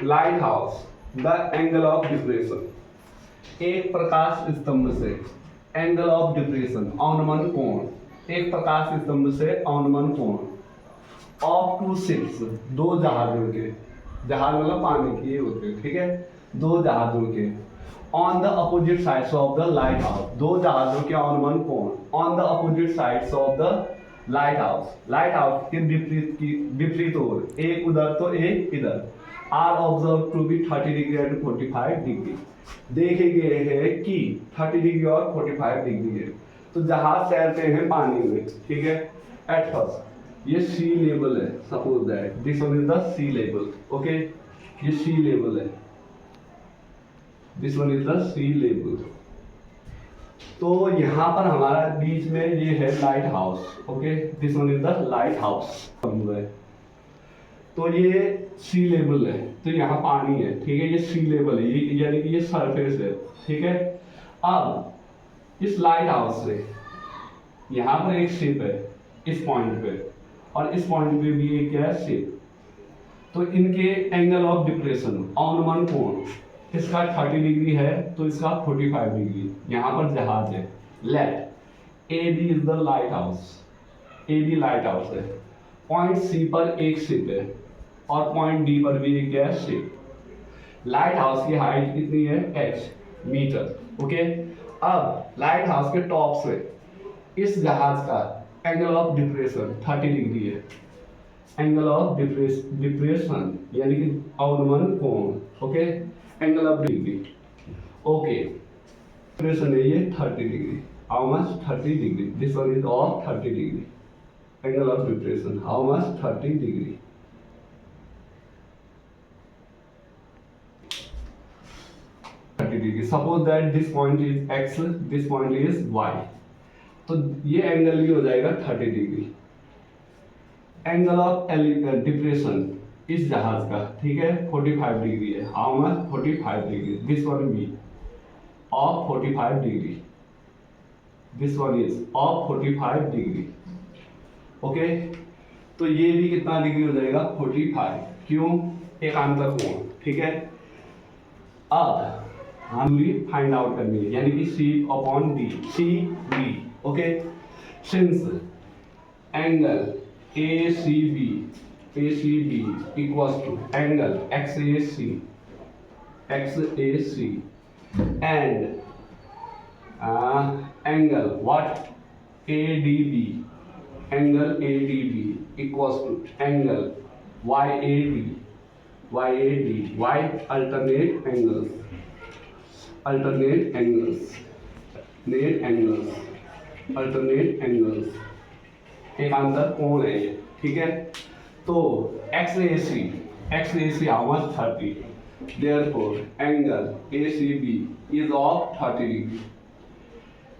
Light house the angle of depression, एक प्रकाश स्तंभ से एंगल ऑफ डिप्रेशन अवनमन कोण, एक प्रकाश स्तंभ से अवनमन कोण ऑफ टू शिप्स, दो जहाजों के, जहाज मतलब पानी के होते हैं, ठीक है, दो जहाजों के on the opposite sides of the lighthouse, दो जहाजों के अवनमन कोण on the opposite sides of the lighthouse, lighthouse के विपरीत ओर, एक उधर तो एक इधर, are observe to be 30 degree and 45 degree, देखे गए हैं कि 30 डिग्री और 45 डिग्री है। तो जहाज तैरते हैं पानी में, ठीक है। एट फर्स्ट ये सी लेवल है, suppose that this one is the sea level, okay, ये सी लेवल है, this one is the sea level. तो यहाँ पर हमारा बीच में ये है lighthouse, okay, this one is the lighthouse. तो ये सी लेवल है, तो यहाँ पानी है, ठीक है, ये सी लेवल है, ये यानी कि ये सरफेस है, ठीक है। अब इस लाइट हाउस से यहाँ पर एक शिप है इस पॉइंट पे, और इस पॉइंट पे भी एक क्या है, शिप। तो इनके एंगल ऑफ डिप्रेशन अवनमन कोण, इसका 30 डिग्री है तो इसका 45 डिग्री, यहाँ पर जहाज है। Let A B is the lighthouse, A B lighthouse है, पॉइंट सी पर एक शिप है और पॉइंट डी पर भी एक है शिप। लाइट हाउस की हाइट कितनी है, h मीटर, ओके। अब लाइट हाउस के टॉप से इस जहाज का एंगल ऑफ डिप्रेशन 30 डिग्री है, एंगल ऑफ डिप्रेशन यानी कि अवनमन कोण, okay, angle of degree, okay, depression है ये 30 degree, how much 30 degree, this one is of 30 degree, angle of depression how much 30 degree, 30 degree. Suppose that this point is x, this point is y, तो ये angle भी हो जाएगा 30 degree. Angle of depression इस जहाज का, ठीक है, 45 डिग्री है, how much 45 degree, this one be of 45 degree, this one is of 45 degree, okay. तो ये भी कितना डिग्री हो जाएगा, 45, क्यों, एकांतर कोण, ठीक है। अब हम भी फाइंड आउट करनी है, यानी कि C upon D, C B, okay. Since angle A C B equals to angle X A C and angle what A D B, angle A D B equals to angle Y A D, why alternate angles, alternate angles, एकांतर कोण है ये, ठीक है। तो X A C how much 30, therefore angle A C B is of 30 degree,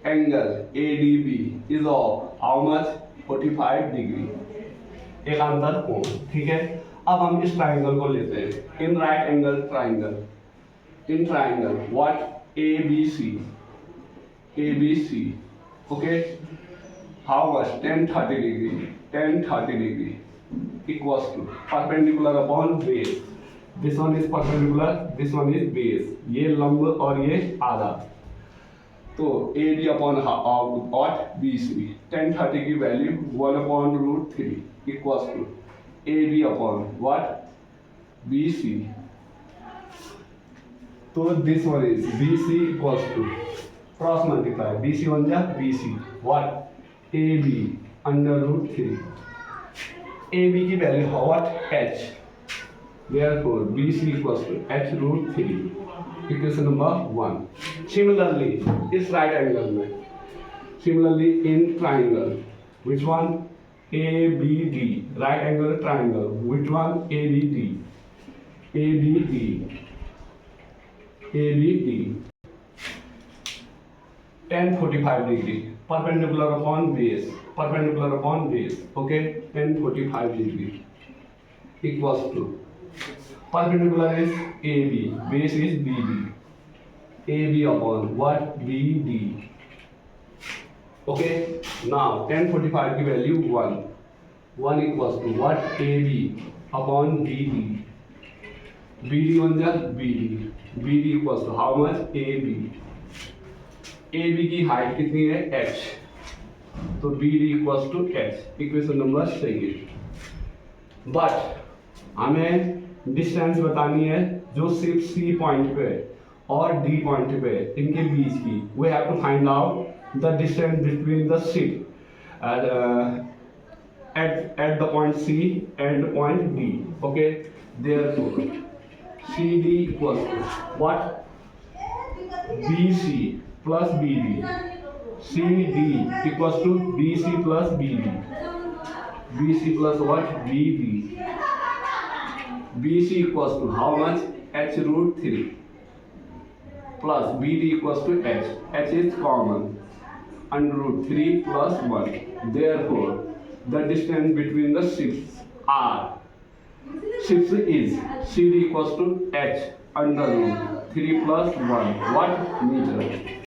angle A D B is of how much 45 degree, एकांतर कोण, ठीक है। अब हम इस ट्राइंगल को लेते हैं, in right angle triangle, in triangle what A B C, okay, how much 10-30 degree equals to perpendicular upon base, this one is perpendicular, this one is base, ये लंब और ये आधा, तो A D upon what B C, 10-30 की value 1/√3 equals to A B upon what B C, तो this one is B C equals to cross multiply, B C one जा B C, what A B √3, A B की value what h, therefore B C equals to h√3, equation number 1। Similarly इस right angle में, similarly in triangle which one ABD, right angle triangle, which one ABD, ABD 10-45 degree, perpendicular upon base, okay, 10-45 degree equals to perpendicular is AB, base is BB, AB upon what BD, okay. Now 10-45 की value 1 equals to what AB upon BD, BD बन जा BD, BD equals to how much AB, AB की height कितनी है h, तो BD equals to h, equation number second. But हमें distance बतानी है जो सिर्फ C पॉइंट पे और D पॉइंट पे इनके बीच की। We have to find out the distance between the ship at the point C and point D. Okay, therefore CD equals to what? BC plus BD. CD equals to BC plus BD. BC plus what? BD. BC equals to how much? H root 3 plus BD equals to H. H is common. Under root 3 plus 1. Therefore, the distance between the ships is CD equals to H under root 3 plus 1. What? Meter.